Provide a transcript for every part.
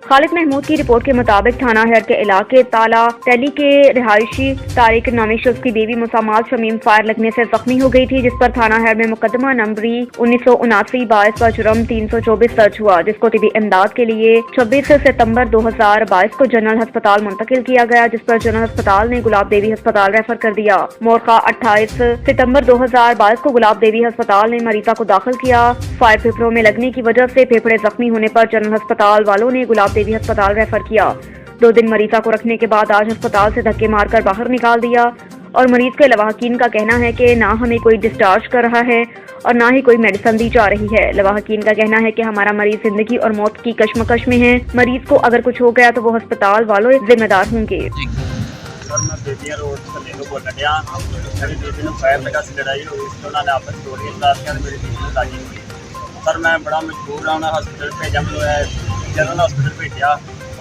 खालिद महमूद की रिपोर्ट के मुताबिक थाना हेर के इलाके ताला टैली के रिहायशी तारिक नामी शख्स की बीवी मुसामात शमीम फायर लगने से जख्मी हो गई थी, जिस पर थाना हेर में मुकदमा नंबरी 1979 बाईस जुर्म 324 दर्ज हुआ, जिसको तिबी इमदाद के लिए 26 सितंबर 2022 को जनरल अस्पताल मुंतकिल किया गया, जिस पर जनरल अस्पताल ने गुलाब देवी अस्पताल रेफर कर दिया। मोरखा 28 सितंबर 2022 को गुलाब देवी अस्पताल ने मरीजा को दाखिल किया। फायर फेफड़ों में लगने की वजह से फेफड़े जख्मी होने पर जनरल अस्पताल वालों ने गुलाब देवी अस्पताल रेफर किया। 2 दिन मरीजा को रखने के बाद आज अस्पताल से धक्के मारकर बाहर निकाल दिया और मरीज के लवाहकीन का कहना है कि ना हमें कोई डिस्चार्ज कर रहा है और ना ही कोई मेडिसिन दी जा रही है। लवाहकीन का कहना है कि हमारा मरीज जिंदगी और मौत की कश्मकश में है, मरीज को अगर कुछ हो गया तो वो अस्पताल वालों जिम्मेदार होंगे। सर मैं बेटियां रोड से ले बोल रहा मेरी बेटी ने फायर लगा सी लड़ाई हुई, उन्होंने आपस में गोलियां चला दी, मेरी बेटी को लागी हुई। सर मैं बड़ा मजबूर हाँ, उन्हें हॉस्पिटल भेजा, जनरल हॉस्पिटल भेजा,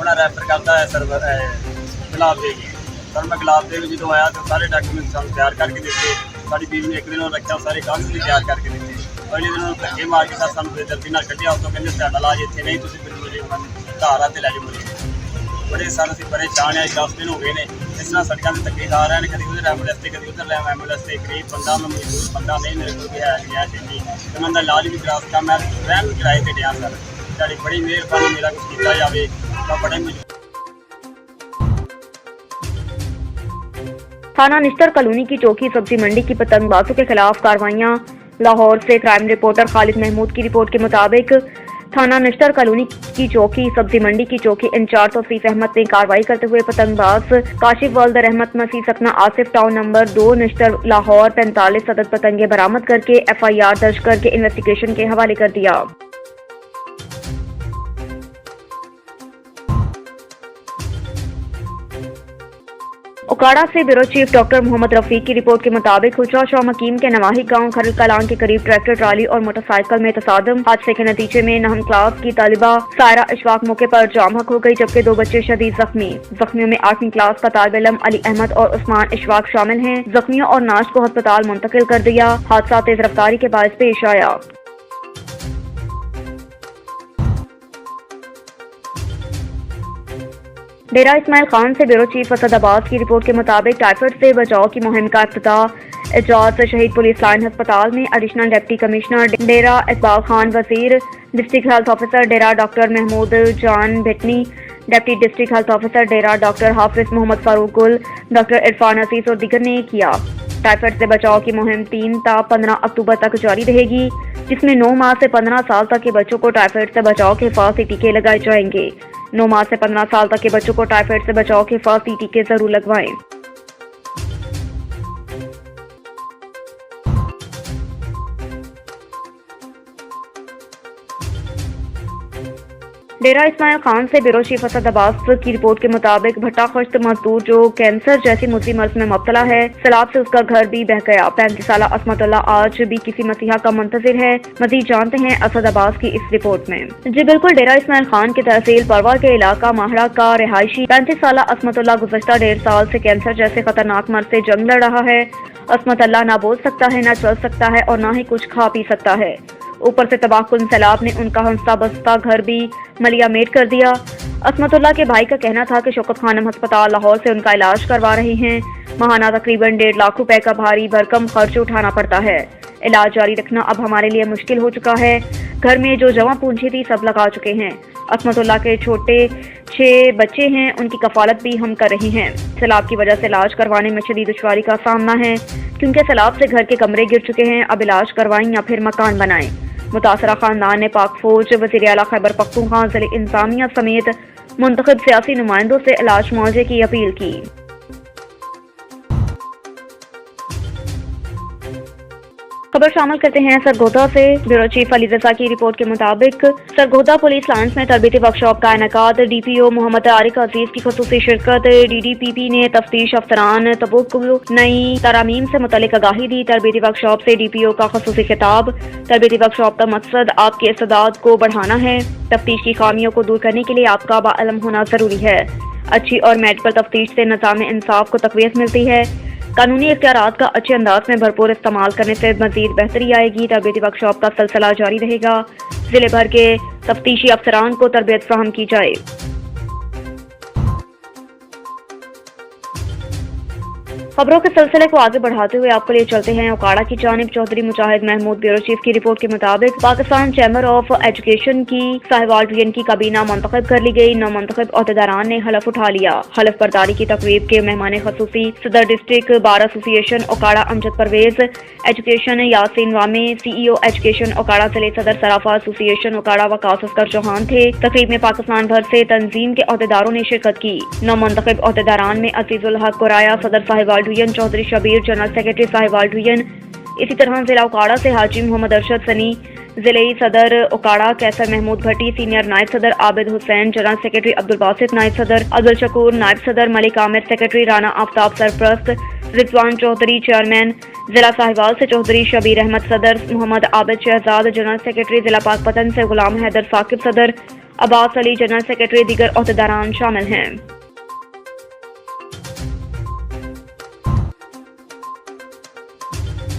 उन्हें रैफर करता है सर गुलाब देवी। सर मैं गुलाब देवी जो आया तो सारे डॉक्यूमेंट सानू तैयार करके दिते, साड़ी बीवी ने एक दिन रखा, सारे कागज भी तैयार करके दिते। पहले दिन उन्होंने धक्के मार के सर सानू बेदर्दी नाल कढ़िया, उस कहते साडा इलाज इत्थे नहीं, तुसीं बिल्कुल घर आते लै जाओ। बड़े सारे असीं परेशान हैं, 10 दिन हो गए ने इस तरह सड़कों से धक्के खा रहे हैं, कभी उधर एम्बुलेंस से कभी उधर एम्बुलेंस से। गरीब बंदा मैं मजदूर बंदा नहीं, मेरे को है चाहिए तो मैं इलाज भी करा सका, मैं रहन भी किराए पर दिया। सर साड़ी बड़ी मेहरबानी, मेरा कुछ किया जाए, मैं बड़े मजबूर। थाना निश्तर कॉलोनी की चौकी सब्जी मंडी की पतंगबाजों के खिलाफ कार्रवाइयां। लाहौर से क्राइम रिपोर्टर खालिद महमूद की रिपोर्ट के मुताबिक थाना निश्तर कॉलोनी की चौकी सब्जी मंडी की चौकी इंचार्ज तौसीफ अहमद ने कार्रवाई करते हुए पतंगबाज काशिफ वल्द रहमत मसीह सकना आसिफ टाउन नंबर 2 निश्तर लाहौर 45 अदद पतंगे बरामद करके FIR दर्ज करके इन्वेस्टिगेशन के हवाले कर दिया। उकाड़ा से bureau chief doctor Muhammad Rafiq की रिपोर्ट के मुताबिक हुजरा शाह मकीम के नवाही गांव खरल कलान के करीब ट्रैक्टर ट्राली और मोटरसाइकिल में तसादम। हादसे के नतीजे में 9वीं क्लास की तालिबा सायरा इशफाक मौके पर जामहक हो गई, जबकि 2 बच्चे शदीद जख्मी। जख्मियों में 8वीं क्लास का तालिब इल्म अली अहमद और उस्मान इशफाक शामिल हैं। जख्मियों और नाश को अस्पताल मुंतकिल कर दिया। हादसा तेज रफ्तारी के बायस पेश आया। डेरा इस्माइल खान से ब्यूरो चीफ असदाबाद की रिपोर्ट के मुताबिक टाइफाइड से बचाव की मुहिम का इफ्तिताह एजाज शहीद पुलिस लाइन अस्पताल में एडिशनल डिप्टी कमिश्नर डेरा इकबाल खान, वजीर डिस्ट्रिक्ट हेल्थ ऑफिसर डेरा डॉक्टर महमूद जान भिटनी, डिप्टी डिस्ट्रिक्ट हेल्थ ऑफिसर डेरा डॉक्टर हाफिज मोहम्मद फारूक गुल, डॉक्टर इरफान असीस और दीगर ने किया। टाइफाइड से बचाव की मुहिम 3 ता 15 अक्टूबर तक जारी रहेगी, जिसमें 9 माह से 15 साल तक के बच्चों को टाइफाइड से बचाव के हिफाजती टीके लगाए जाएंगे। 9 माह से 15 साल तक के बच्चों को टाइफाइड से बचाव के हिफाजती टीके जरूर लगवाएं। डेरा इस्माइल खान से ब्यूरो चीफ असदाबाद की रिपोर्ट के मुताबिक भट्टा खश्त मजदूर जो कैंसर जैसी मुज़ी मर्ज में मुब्तला है, सैलाब से उसका घर भी बह गया। 35 साल अस्मतुल्लाह आज भी किसी मसीहा का मुंतजिर है। मजीद जानते हैं असदाबाद की इस रिपोर्ट में। जी बिल्कुल, डेरा इस्माइल खान की तहसील परवा के इलाका माहड़ा का रिहायशी 35 साल अस्मतुल्लाह गुज़श्ता 1.5 साल से कैंसर जैसे खतरनाक मर्ज से जंग लड़ रहा है। अस्मतुल्लाह ना बोल सकता है, ना चल सकता है और ना ही कुछ खा पी सकता है। ऊपर से तबाहकुन सैलाब ने उनका हंसता बसता घर भी मलिया मेट कर दिया। अस्मतुल्लाह के भाई का कहना था कि शौकत खानम अस्पताल लाहौर से उनका इलाज करवा रहे हैं। माहाना तकरीबन 1.5 लाख रुपए का भारी भरकम खर्च उठाना पड़ता है। इलाज जारी रखना अब हमारे लिए मुश्किल हो चुका है। घर में जो जमा पूंजी थी सब लगा चुके हैं। अस्मतुल्लाह के छोटे 6 बच्चे हैं, उनकी कफालत भी हम कर रहे हैं। सैलाब की वजह से इलाज करवाने में शदीद दुश्वारी का सामना है, क्योंकि सैलाब से घर के कमरे गिर चुके हैं। अब इलाज करवाएं या फिर मकान बनाएं। मुतासरा खानदान ने पाक फौज, वज़ीर आला खैबर पख्तूनख्वा, ज़िले इंतज़ामिया समेत मुंतखब सियासी नुमाइंदों से इलाज मुआवजे की अपील की। खबर शामिल करते हैं सरगोधा से। ब्यूरो चीफ अली रजा की रिपोर्ट के मुताबिक सरगोधा पुलिस लाइन्स में तरबीती वर्कशॉप का इनेकाद। DPO मोहम्मद तारिक अजीज की खसूसी शिरकत। DDPP ने तफ्तीश अफसरान तबुक को नई तरामीम से मुतल्लिक आगाही दी। तरबीती वर्कशॉप से DPO का खसूसी खिताब। तरबीती वर्कशॉप का मकसद आपके इस्तेदाद को बढ़ाना है। तफ्तीश की खामियों को दूर करने के लिए आपका बाइल्म होना जरूरी है। अच्छी और मेडिकल तफ्तीश से निज़ाम इंसाफ को तक़वियत मिलती है। कानूनी इख्तियारात का अच्छे अंदाज में भरपूर इस्तेमाल करने से मजीद बेहतरी आएगी। तरबीती वर्कशॉप का सिलसिला जारी रहेगा। जिले भर के तफ्तीशी अफसरान को तरबियत फराहम की जाए। खबरों के सिलसिले को आगे बढ़ाते हुए आपके लिए चलते हैं ओकाड़ा की जानिब। चौधरी मुजाहिद महमूद ब्यूरो चीफ की रिपोर्ट के मुताबिक पाकिस्तान चैम्बर ऑफ एजुकेशन की साहिवाल डिवीजन की काबीना मुंतखब कर ली गई। नौमुंतखब अहदेदारान ने हलफ उठा लिया। हलफ बर्दारी की तकरीब के मेहमान खसूसी सदर district bar association Okara Amjad Pervez, education Yasin वामे, CEO एजुकेशन ओकाड़ा जिले सदर सराफा एसोसिएशन ओकाड़ा वकास अस्कर चौहान थे। तकरीब में पाकिस्तान भर से तंजीम के अहदेदारों ने शिरकत की। नौमुंतखब अहदेदारान में अजीजुल हक कुराया सदर Sahiwal division, Chaudhry Shabbir general secretary Sahiwal division, इसी तरह जिला ओकाड़ा से हाजी मोहम्मद अरशद सनी, जिले सदर ओकाड़ा कैसर महमूद भट्टी, सीनियर नायब सदर आबिद हुसैन, जनरल सेक्रेटरी अब्दुल बासित नायब सदर, अब्दुल शकूर नायब सदर, मलिक आमिर सेक्रेटरी, राना आफ्ताब सरप्रस्त, रिजवान चौधरी चेयरमैन, जिला साहिवाल से चौधरी शबीर अहमद सदर, मोहम्मद आबिद शहजाद जनरल सेक्रेटरी, जिला पाकपतन से गुलाम हैदर साकिब सदर, अब्बास अली जनरल सेक्रेटरी, दीगर अहदेदारान शामिल हैं।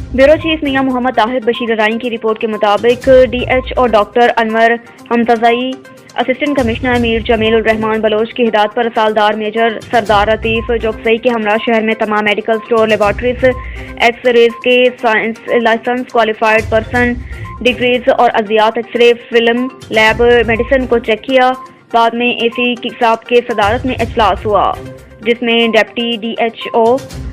ब्यूरो चीफ मियां मोहम्मद ताहिर बशीर राइन की रिपोर्ट के मुताबिक DHO डॉक्टर अनवर हमतज़ई, assistant commissioner Mir Jamil ur Rahman Bloch की हिदायत पर सालदार मेजर सरदार लतीफ जोकसई के हमरा शहर में तमाम मेडिकल स्टोर, लेबॉर्ट्रीज, एक्सरेज के science license qualified person, degrees और अजियात एक्सरे फिल्म लैब मेडिसिन को चेक किया। बाद में AC साहब के सदारत में इजलास हुआ जिसमें डेप्टी DHO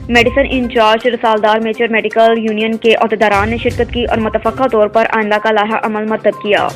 मेडिसिन इंचार्ज रसालदार मेजर मेडिकल यूनियन के अहदेदारान ने शिरकत की और मुतफ़क्का तौर पर आइंदा का लाहा अमल मरतब किया।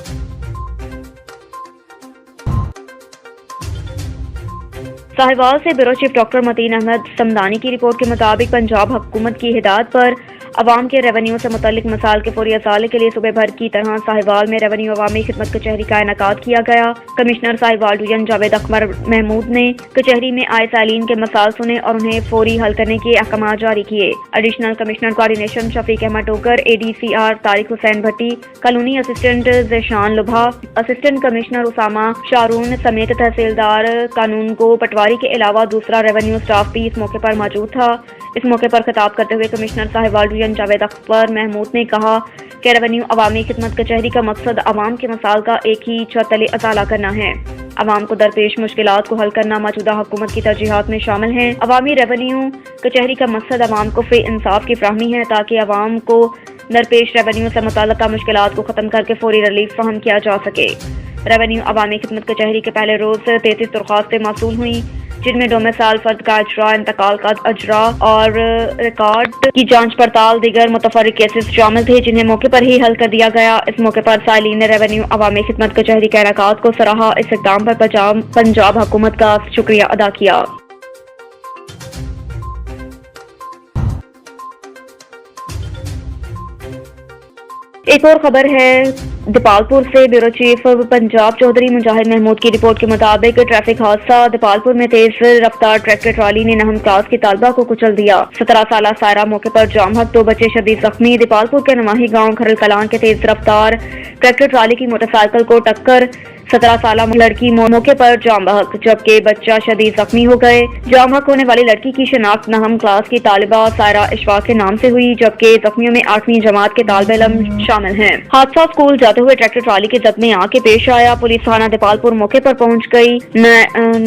साहिवाल से bureau chief doctor Mateen Ahmad Samdani की रिपोर्ट के मुताबिक पंजाब हुकूमत की हिदायत पर अवाम के रेवेन्यू से मुतल्लिक मसाइल के फौरी असाले के लिए सुबह भर की तरह साहिवाल में रेवेन्यू अवामी खिदमत कचहरी का इनेकाद किया गया। कमिश्नर साहिवाल डिवीजन जावेद अकबर महमूद ने कचहरी में आए सालीन के मसाइल सुने और उन्हें फौरी हल करने के अहकाम जारी किए। Additional commissioner coordination Shafiq Ahmad Tokar, ADCR Tariq Hussain Bhatti, colony assistant Zeeshan लुभा, असिस्टेंट कमिश्नर उसामा शारून समेत तहसीलदार कानून को पटवारी के अलावा दूसरा रेवेन्यू स्टाफ भी इस मौके पर मौजूद था। इस मौके पर खिताब करते हुए कमिश्नर साहिवाल डिवीजन जावेद अकबर महमूद ने कहा कि रेवेन्यू अवामी खिदमत कचहरी का मकसद अवाम के मसाइल का एक ही छत तले अजाला करना है। अवाम को दरपेश मुश्किलात को हल करना मौजूदा हुकूमत की तरजीहात में शामिल है। अवामी रेवेन्यू कचहरी का मकसद अवाम को फ्री इंसाफ की फराहमी है ताकि अवाम को दरपेश रेवेन्यू से मुताल्लिका मुश्किलात को खत्म करके फौरी रिलीफ फराहम किया जा सके। रेवेन्यू अवामी खिदमत कचहरी के पहले रोज 33 दरख्वास्तें मौसूल हुई जिनमें डोमिसाइल फर्द का अजरा, इंतकाल का अजरा और रिकॉर्ड की जांच पड़ताल दीगर मुतफर्रिक केसेस शामिल थे जिन्हें मौके पर ही हल कर दिया गया। इस मौके पर सालीन ने रेवेन्यू अवामी खिदमत कचहरी के इनेकाद को सराहा। इस इक़दाम पर पंजाब हुकूमत का शुक्रिया अदा किया। एक और खबर है दीपालपुर से। ब्यूरो चीफ पंजाब चौधरी मुजाहिद महमूद की रिपोर्ट के मुताबिक ट्रैफिक हादसा दीपालपुर में तेज रफ्तार ट्रैक्टर ट्राली ने नहम क्लास की तालबा को कुचल दिया। 17 साल सायरा मौके पर जाम हक, 2 बच्चे शदीद जख्मी। दीपालपुर के नवाही गांव खरल कलां के तेज रफ्तार ट्रैक्टर ट्राली की मोटरसाइकिल को टक्कर 17 साल लड़की मौके पर जाम बहक जबकि बच्चा शदीद जख्मी हो गए। जाम हक होने वाली लड़की की शिनाख्त नहम क्लास की तालिबा सायरा इशफाक के नाम से हुई जबकि जख्मियों में 8वीं जमात के तालिब इल्म शामिल हैं। हादसा स्कूल जाते हुए ट्रैक्टर ट्राली के जद में आके पेश आया। पुलिस थाना दीपालपुर मौके पर पहुंच गई।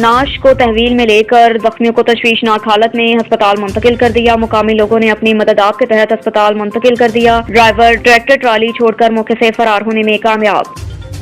नाश को तहवील में लेकर जख्मियों को तशवीशनाक हालत में अस्पताल मुंतकिल कर दिया। मुकामी लोगों ने अपनी मदद के तहत अस्पताल मुंतकिल कर दिया। ड्राइवर ट्रैक्टर ट्राली छोड़कर मौके से फरार होने में कामयाब।